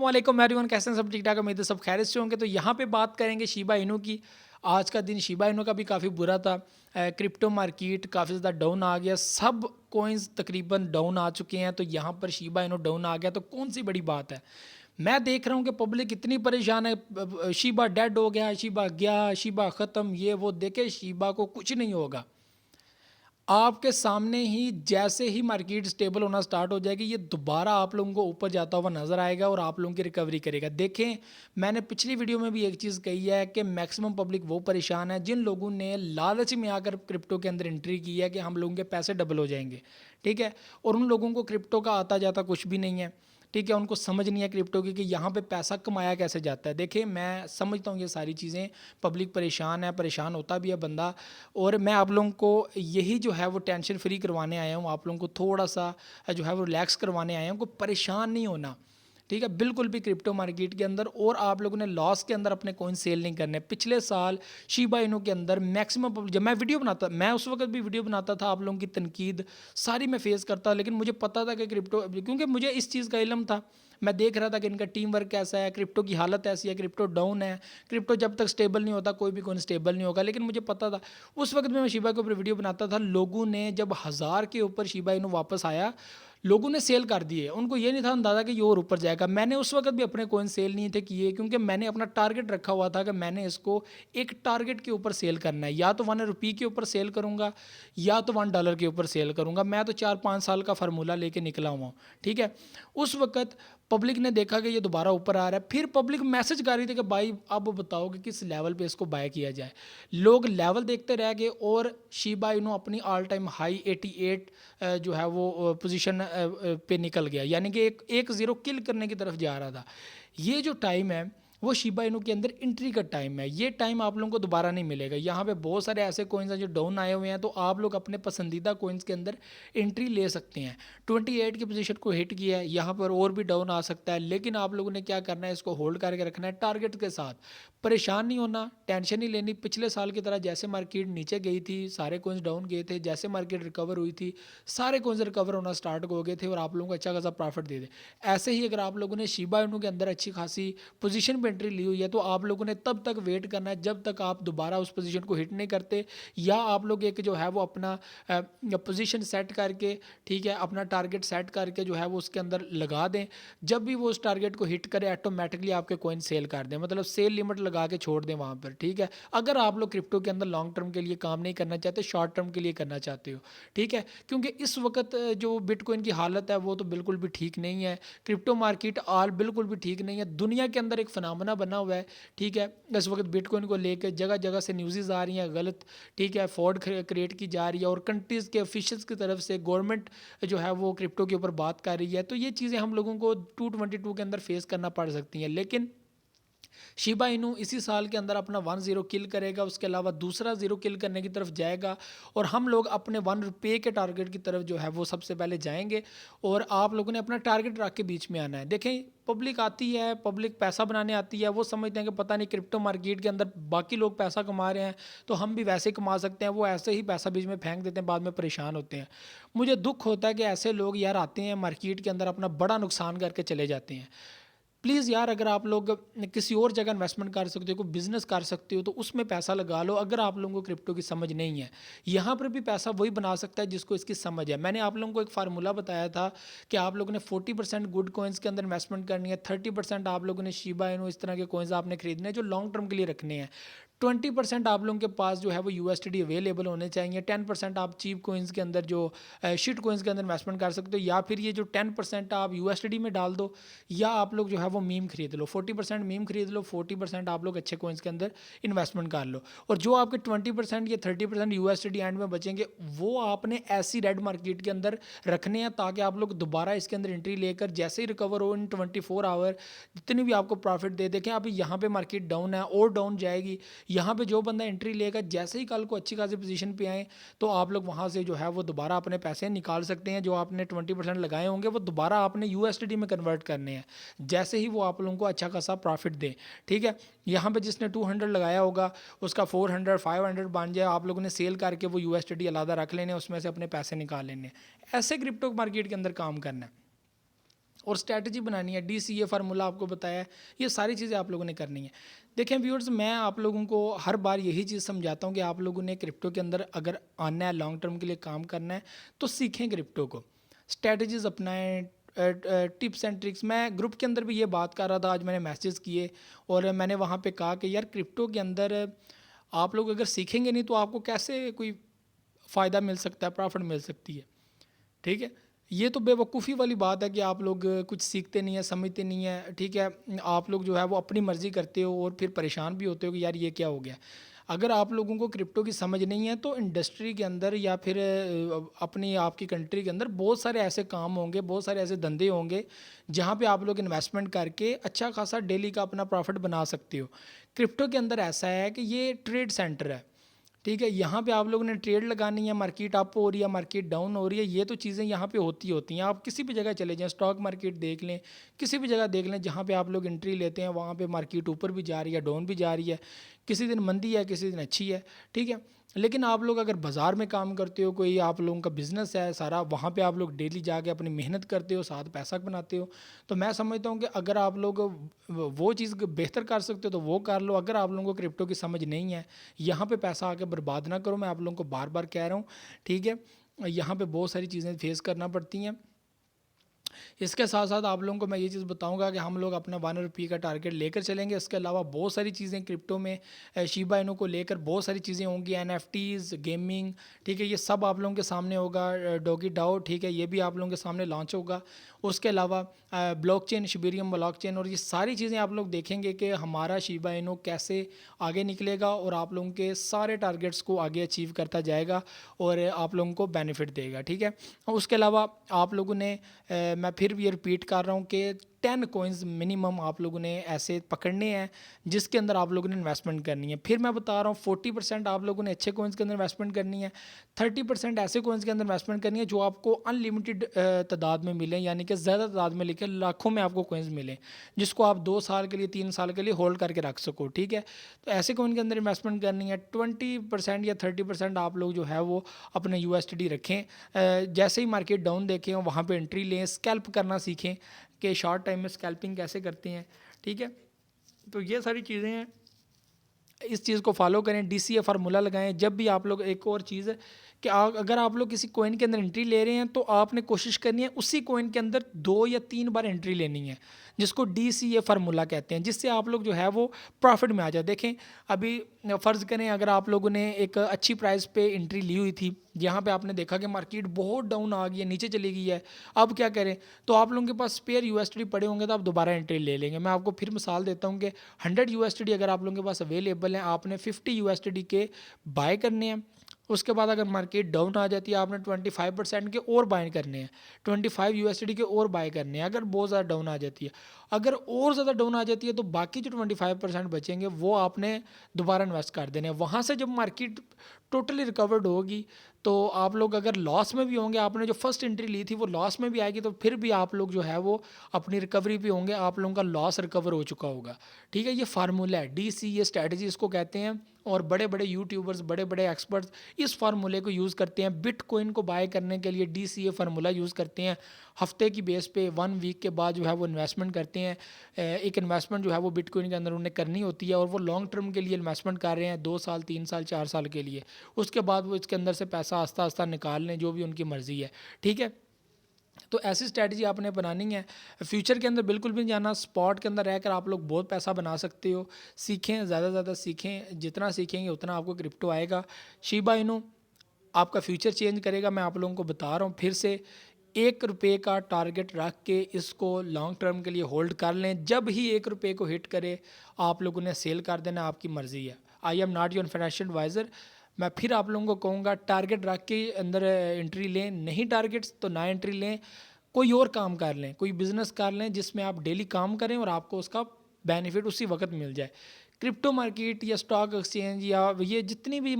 अस्सलामुअलैकुम एवरीवन, कैसे हैं सब? ठीक ठाक, उम्मीद है सब खैरियत से होंगे। तो यहाँ पे बात करेंगे शिबा इनू की। आज का दिन शिबा इनू का भी काफ़ी बुरा था। क्रिप्टो मार्केट काफ़ी ज़्यादा डाउन आ गया, सब कॉइन्स तकरीबन डाउन आ चुके हैं। तो यहाँ पर शिबा इनू डाउन आ गया तो कौन सी बड़ी बात है। मैं देख रहा हूँ कि पब्लिक इतनी परेशान है, शिबा डेड हो गया, शिबा गया, शिबा ख़त्म, ये वो। देखे शिबा को कुछ नहीं होगा। आपके सामने ही जैसे ही मार्केट स्टेबल होना स्टार्ट हो जाएगी, ये दोबारा आप लोगों को ऊपर जाता हुआ नज़र आएगा और आप लोगों की रिकवरी करेगा। देखें, मैंने पिछली वीडियो में भी एक चीज़ कही है कि मैक्सिमम पब्लिक वो परेशान है जिन लोगों ने लालच में आकर क्रिप्टो के अंदर एंट्री की है कि हम लोगों के पैसे डबल हो जाएंगे। ठीक है, और उन लोगों को क्रिप्टो का आता जाता कुछ भी नहीं है। ठीक है, उनको समझ नहीं है क्रिप्टो की कि यहाँ पे पैसा कमाया कैसे जाता है। देखिए, मैं समझता हूँ ये सारी चीज़ें, पब्लिक परेशान है, परेशान होता भी है बंदा। और मैं आप लोगों को यही जो है वो टेंशन फ्री करवाने आया हूँ, आप लोगों को थोड़ा सा जो है वो रिलैक्स करवाने आया हूँ, को परेशान नहीं होना। ठीक है, बिल्कुल भी क्रिप्टो मार्केट के अंदर। और आप लोगों ने लॉस के अंदर अपने कॉइन सेल नहीं करने। पिछले साल शिबा इनू के अंदर मैक्सिमम, जब मैं वीडियो बनाता, मैं उस वक्त भी वीडियो बनाता था, आप लोगों की तनकीद सारी मैं फेस करता, लेकिन मुझे पता था कि क्रिप्टो, क्योंकि मुझे इस चीज़ का इल्म था। मैं देख रहा था कि इनका टीम वर्क कैसा है, क्रिप्टो की हालत ऐसी है, क्रिप्टो डाउन है, क्रिप्टो जब तक स्टेबल नहीं होता कोई भी कॉइन स्टेबल नहीं होगा। लेकिन मुझे पता था, उस वक्त में मैं शिबा के ऊपर वीडियो बनाता था। लोगों ने जब 1000 के ऊपर शिबा इनू वापस आया, लोगों ने सेल कर दिए। उनको ये नहीं था अंदाज़ा कि ये और ऊपर जाएगा। मैंने उस वक्त भी अपने कॉइन सेल नहीं थे किए, क्योंकि मैंने अपना टारगेट रखा हुआ था कि मैंने इसको एक टारगेट के ऊपर सेल करना है। या तो ₹1 के ऊपर सेल करूँगा, या तो $1 के ऊपर सेल करूँगा। मैं तो 4-5 साल का फार्मूला लेके निकला हुआ हूँ। ठीक है, उस वक्त पब्लिक ने देखा कि ये दोबारा ऊपर आ रहा है, फिर पब्लिक मैसेज कर रही थी कि भाई अब बताओ कि किस लेवल पे इसको बाय किया जाए। लोग लेवल देखते रह गए और शिबा इनू अपनी ऑल टाइम हाई 88 जो है वो पोजीशन पे निकल गया, यानी कि एक ज़ीरो किल करने की तरफ जा रहा था। ये जो टाइम है वो शिबा इनू के अंदर एंट्री का टाइम है। ये टाइम आप लोगों को दोबारा नहीं मिलेगा। यहाँ पे बहुत सारे ऐसे कॉइन्स हैं जो डाउन आए हुए हैं, तो आप लोग अपने पसंदीदा कॉइन्स के अंदर एंट्री ले सकते हैं। 28 की पोजीशन को हिट किया है, यहाँ पर और भी डाउन आ सकता है, लेकिन आप लोगों ने क्या करना है, इसको होल्ड करके रखना है टारगेट के साथ। परेशान नहीं होना, टेंशन नहीं लेनी। पिछले साल की तरह जैसे मार्केट नीचे गई थी, सारे कॉइन्स डाउन गए थे, जैसे मार्केट रिकवर हुई थी, सारे कॉइन्स रिकवर होना स्टार्ट हो गए थे और आप लोगों को अच्छा खासा प्रॉफिट दे दे। ऐसे ही अगर आप लोगों ने शिबा इनू के अंदर अच्छी खासी पोजीशन पे एंट्री ली हुई है, तो आप लोगों ने तब तक वेट करना है जब तक आप दोबारा उस पोजीशन को हिट नहीं करते, या आप लोग एक जो है वो अपना पोजीशन सेट करके, ठीक है, अपना टारगेट सेट करके जो है वो उसके अंदर लगा दें। जब भी वो उस टारगेट को हिट करे, ऑटोमेटिकली आपके कॉइन सेल कर दें, मतलब सेल लिमिट लगा के छोड़ दें वहाँ पर। ठीक है, अगर आप लोग क्रिप्टो के अंदर लॉन्ग टर्म के लिए काम नहीं करना चाहते, शॉर्ट टर्म के लिए करना चाहते हो। ठीक है, क्योंकि इस वक्त जो बिटकॉइन की हालत है वो तो बिल्कुल भी ठीक नहीं है। क्रिप्टो मार्केट आल बिल्कुल भी ठीक नहीं है। दुनिया के अंदर एक फनामना बना हुआ है। ठीक है, इस वक्त बिटकॉइन को लेकर जगह जगह से न्यूज़ आ रही हैं गलत। ठीक है, फ्रॉड क्रिएट की जा रही है और कंट्रीज़ के ऑफिशियल्स की तरफ से गवर्नमेंट जो है वो क्रिप्टो के ऊपर बात कर रही है। तो ये चीज़ें हम लोगों को 222 के अंदर फेस करना पड़ सकती हैं। लेकिन शिबा इनू इसी साल के अंदर अपना 1 ज़ीरो किल करेगा, उसके अलावा दूसरा ज़ीरो किल करने की तरफ जाएगा और हम लोग अपने ₹1 के टारगेट की तरफ जो है वो सबसे पहले जाएंगे। और आप लोगों ने अपना टारगेट रख के बीच में आना है। देखें, पब्लिक आती है, पब्लिक पैसा बनाने आती है, वो समझते हैं कि पता नहीं क्रिप्टो मार्केट के अंदर बाकी लोग पैसा कमा रहे हैं तो हम भी वैसे ही कमा सकते हैं। वो ऐसे ही पैसा बीच में फेंक देते हैं, बाद में परेशान होते हैं। मुझे दुख होता है कि ऐसे लोग यार आते हैं मार्केट के अंदर, अपना बड़ा नुकसान करके चले जाते हैं। प्लीज़ यार, अगर आप लोग किसी और जगह इन्वेस्टमेंट कर सकते हो, कोई बिज़नेस कर सकते हो, तो उसमें पैसा लगा लो। अगर आप लोगों को क्रिप्टो की समझ नहीं है, यहाँ पर भी पैसा वही बना सकता है जिसको इसकी समझ है। मैंने आप लोगों को एक फार्मूला बताया था कि आप लोगों ने 40% गुड कॉइन्स के अंदर इन्वेस्टमेंट करनी है, 30% आप लोगों ने शिबा इनू इस तरह के कॉइन्स आपने खरीदने हैं जो लॉन्ग टर्म के लिए रखने हैं, 20% आप लोगों के पास जो है वो यूएसडी अवेलेबल होने चाहिए, 10% आप चीप कोइंस के अंदर जो शिट कोइंस के अंदर इन्वेस्टमेंट कर सकते हो, या फिर ये जो 10% आप यूएसडी में डाल दो, या आप लोग जो है वो मीम खरीद लो। 40% मीम खरीद लो, 40% आप लोग अच्छे कोइंस के अंदर इन्वेस्टमेंट कर लो। और जो आपके 20% या 30% यूएसडी एंड में बचेंगे, वो आपने ऐसी रेड मार्केट के अंदर रखने हैं ताकि आप लोग दोबारा इसके अंदर एंट्री लेकर जैसे ही रिकवर हो इन 24 आवर जितनी भी आपको प्रॉफिट दे देखें। अभी यहाँ पे मार्केट डाउन है और डाउन जाएगी। यहाँ पे जो बंदा एंट्री लेगा, जैसे ही कल को अच्छी खासी पोजीशन पे आए, तो आप लोग वहाँ से जो है वो दोबारा अपने पैसे निकाल सकते हैं। जो आपने 20% लगाए होंगे वो दोबारा आपने यूएसडी में कन्वर्ट करने हैं, जैसे ही वो आप लोगों को अच्छा खासा प्रॉफिट दे। ठीक है, यहाँ पे जिसने 200 लगाया होगा उसका 400 500 बन जाए, आप लोगों ने सेल करके वो यूएसडी अलग रख लेने, उसमें से अपने पैसे निकाल लेने। ऐसे क्रिप्टो मार्केट के अंदर काम करना है। और स्ट्रैटेजी बनानी है, DCA फार्मूला आपको बताया है, ये सारी चीज़ें आप लोगों ने करनी है। देखें व्यूअर्स, मैं आप लोगों को हर बार यही चीज़ समझाता हूँ कि आप लोगों ने क्रिप्टो के अंदर अगर आना है, लॉन्ग टर्म के लिए काम करना है, तो सीखें क्रिप्टो को, स्ट्रैटेजीज़ अपनाएं, टिप्स एंड ट्रिक्स। मैं ग्रुप के अंदर भी ये बात कर रहा था, आज मैंने मैसेज किए और मैंने वहाँ पे कहा कि यार क्रिप्टो के अंदर आप लोग अगर सीखेंगे नहीं तो आपको कैसे कोई फ़ायदा मिल सकता है, प्रॉफिट मिल सकती है, ठीक है। ये तो बेवकूफ़ी वाली बात है कि आप लोग कुछ सीखते नहीं हैं, समझते नहीं हैं, ठीक है। आप लोग जो है वो अपनी मर्ज़ी करते हो और फिर परेशान भी होते हो कि यार ये क्या हो गया। अगर आप लोगों को क्रिप्टो की समझ नहीं है तो इंडस्ट्री के अंदर या फिर अपनी आपकी कंट्री के अंदर बहुत सारे ऐसे काम होंगे, बहुत सारे ऐसे धंधे होंगे जहाँ पे आप लोग इन्वेस्टमेंट करके अच्छा खासा डेली का अपना प्रॉफिट बना सकते हो। क्रिप्टो के अंदर ऐसा है कि ये ट्रेड सेंटर है, ठीक है। यहाँ पे आप लोगों ने ट्रेड लगानी है, मार्केट अप हो रही है, मार्केट डाउन हो रही है, ये तो चीज़ें यहाँ पे होती हैं। आप किसी भी जगह चले जाएं, स्टॉक मार्केट देख लें, किसी भी जगह देख लें, जहाँ पे आप लोग एंट्री लेते हैं वहाँ पे मार्केट ऊपर भी जा रही है, डाउन भी जा रही है, किसी दिन मंदी है, किसी दिन अच्छी है, ठीक है। लेकिन आप लोग अगर बाज़ार में काम करते हो, कोई आप लोगों का बिज़नेस है सारा, वहाँ पे आप लोग डेली जाके अपनी मेहनत करते हो, साथ पैसा बनाते हो, तो मैं समझता हूँ कि अगर आप लोग वो चीज़ बेहतर कर सकते हो तो वो कर लो। अगर आप लोगों को क्रिप्टो की समझ नहीं है, यहाँ पे पैसा आके बर्बाद ना करो, मैं आप लोगों को बार बार कह रहा हूँ, ठीक है। यहाँ पे बहुत सारी चीज़ें फेस करना पड़ती हैं। इसके साथ साथ आप लोगों को मैं ये चीज़ बताऊंगा कि हम लोग अपना 1 रुपये का टारगेट लेकर चलेंगे। इसके अलावा बहुत सारी चीज़ें क्रिप्टो में शिबा इनू को लेकर बहुत सारी चीज़ें होंगी, NFTs, गेमिंग, ठीक है, ये सब आप लोगों के सामने होगा। डॉगी डाओ, ठीक है, ये भी आप लोगों के सामने लॉन्च होगा। उसके अलावा ब्लॉकचेन, शिबेरियम ब्लॉकचेन, और ये सारी चीज़ें आप लोग देखेंगे कि हमारा शिबा इनू कैसे आगे निकलेगा और आप लोगों के सारे टारगेट्स को आगे अचीव करता जाएगा और आप लोगों को बेनिफिट देगा, ठीक है। उसके अलावा आप लोगों ने मैं फिर भी ये रिपीट कर रहा हूँ कि 10 कॉइन्स मिनिमम आप लोगों ने ऐसे पकड़ने हैं जिसके अंदर आप लोगों ने इन्वेस्टमेंट करनी है। फिर मैं बता रहा हूँ 40% आप लोगों ने अच्छे कॉइन्स के अंदर इन्वेस्टमेंट करनी है, 30% ऐसे कॉइन्स के अंदर इन्वेस्टमेंट करनी है जो आपको अनलिमिटेड तादाद में मिलें, यानी कि ज़्यादा तादाद में लिखे लाखों में आपको कॉइन्स मिलें, जिसको आप 2 साल के लिए, 3 साल के लिए होल्ड करके रख सको, ठीक है। तो ऐसे कॉइन के अंदर इन्वेस्टमेंट करनी है। 20% या 30% आप लोग जो है वो अपने USD रखें। जैसे ही मार्केट डाउन देखें वहाँ पे एंट्री लें, स्कैल्प करना सीखें कि शॉर्ट टाइम में स्कैल्पिंग कैसे करते हैं, ठीक है। तो ये सारी चीज़ें हैं, इस चीज़ को फॉलो करें, DCA फार्मूला लगाएं। जब भी आप लोग, एक और चीज़ है कि अगर आप लोग किसी कॉइन के अंदर एंट्री ले रहे हैं तो आपने कोशिश करनी है उसी कॉइन के अंदर 2 या 3 बार एंट्री लेनी है, जिसको DCA फार्मूला कहते हैं, जिससे आप लोग जो है वो प्रॉफिट में आ जाए। देखें अभी फ़र्ज़ करें अगर आप लोगों ने एक अच्छी प्राइस पे एंट्री ली हुई थी, यहाँ पे आपने देखा कि मार्केट बहुत डाउन आ गई है, नीचे चली गई है, अब क्या करें, तो आप लोगों के पास स्पेयर USD पड़े होंगे तो आप दोबारा एंट्री ले लेंगे। मैं आपको फिर मिसाल देता हूँ कि 100 USD अगर आप लोगों के पास अवेलेबल हैं, आपने 50 USD के बाय करने हैं। उसके बाद अगर मार्केट डाउन आ जाती है, आपने 25% के और बाय करने हैं, 25 USD के और बाय करने हैं। अगर बहुत ज़्यादा डाउन आ जाती है, अगर और ज़्यादा डाउन आ जाती है तो बाकी जो 25% बचेंगे वो आपने दोबारा इन्वेस्ट कर देने हैं। वहाँ से जब मार्केट टोटली रिकवर्ड होगी तो आप लोग अगर लॉस में भी होंगे, आपने जो फर्स्ट एंट्री ली थी वो लॉस में भी आएगी, तो फिर भी आप लोग जो है वो अपनी रिकवरी पे होंगे, आप लोगों का लॉस रिकवर हो चुका होगा, ठीक है। ये फार्मूला है, DCA स्ट्रैटेजी इसको कहते हैं। और बड़े बड़े यूट्यूबर्स, बड़े बड़े एक्सपर्ट्स इस फार्मूले को यूज़ करते हैं। बिटकॉइन को बाय करने के लिए DCA फार्मूला यूज़ करते हैं। हफ्ते की बेस पे 1 वीक के बाद जो है वो इन्वेस्टमेंट करते हैं। एक इन्वेस्टमेंट जो है वो बिटकॉइन के अंदर उन्हें करनी होती है और वो लॉन्ग टर्म के लिए इन्वेस्टमेंट कर रहे हैं, 2 साल, 3 साल, 4 साल के लिए। उसके बाद वो इसके अंदर से पैसा आस्ता आस्ता निकाल लें, जो भी उनकी मर्ज़ी है, ठीक है। तो ऐसी स्ट्रैटेजी आपने बनानी है। फ्यूचर के अंदर बिल्कुल भी नहीं जाना, स्पॉट के अंदर रहकर आप लोग बहुत पैसा बना सकते हो। सीखें, ज़्यादा से ज़्यादा सीखें, जितना सीखेंगे उतना आपको क्रिप्टो आएगा। शिबा इनू आपका फ्यूचर चेंज करेगा, मैं आप लोगों को बता रहा हूँ फिर से। 1 रुपये का टारगेट रख के इसको लॉन्ग टर्म के लिए होल्ड कर लें। जब ही 1 रुपये को हिट करे आप लोगों ने सेल कर देना, आपकी मर्ज़ी है। I am not your financial advisor. मैं फिर आप लोगों को कहूँगा टारगेट रख के अंदर एंट्री लें, नहीं टारगेट्स तो ना एंट्री लें। कोई और काम कर लें, कोई बिज़नेस कर लें जिसमें आप डेली काम करें और आपको उसका बेनिफिट उसी वक्त मिल जाए। क्रिप्टो मार्केट या स्टॉक एक्सचेंज या ये जितनी भी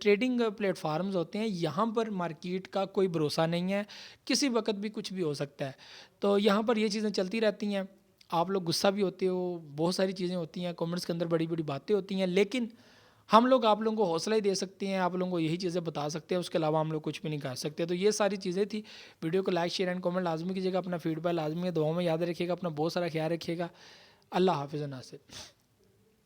ट्रेडिंग प्लेटफार्म्स होते हैं, यहाँ पर मार्केट का कोई भरोसा नहीं है, किसी वक्त भी कुछ भी हो सकता है। तो यहाँ पर ये चीज़ें चलती रहती हैं। आप लोग गुस्सा भी होते हो, बहुत सारी चीज़ें होती हैं, कमेंट्स के अंदर बड़ी बड़ी बातें होती हैं, लेकिन हम लोग आप लोगों को हौसला ही दे सकते हैं, आप लोगों को यही चीज़ें बता सकते हैं, उसके अलावा हम लोग कुछ भी नहीं कर सकते। तो ये सारी चीज़ें थी। वीडियो को लाइक शेयर एंड कमेंट लाजमी कीजिएगा, अपना फीडबैक लाजमी है, दुआओं में याद रखिएगा, अपना बहुत सारा ख्याल रखिएगा। अल्लाह हाफिज़ नासिर।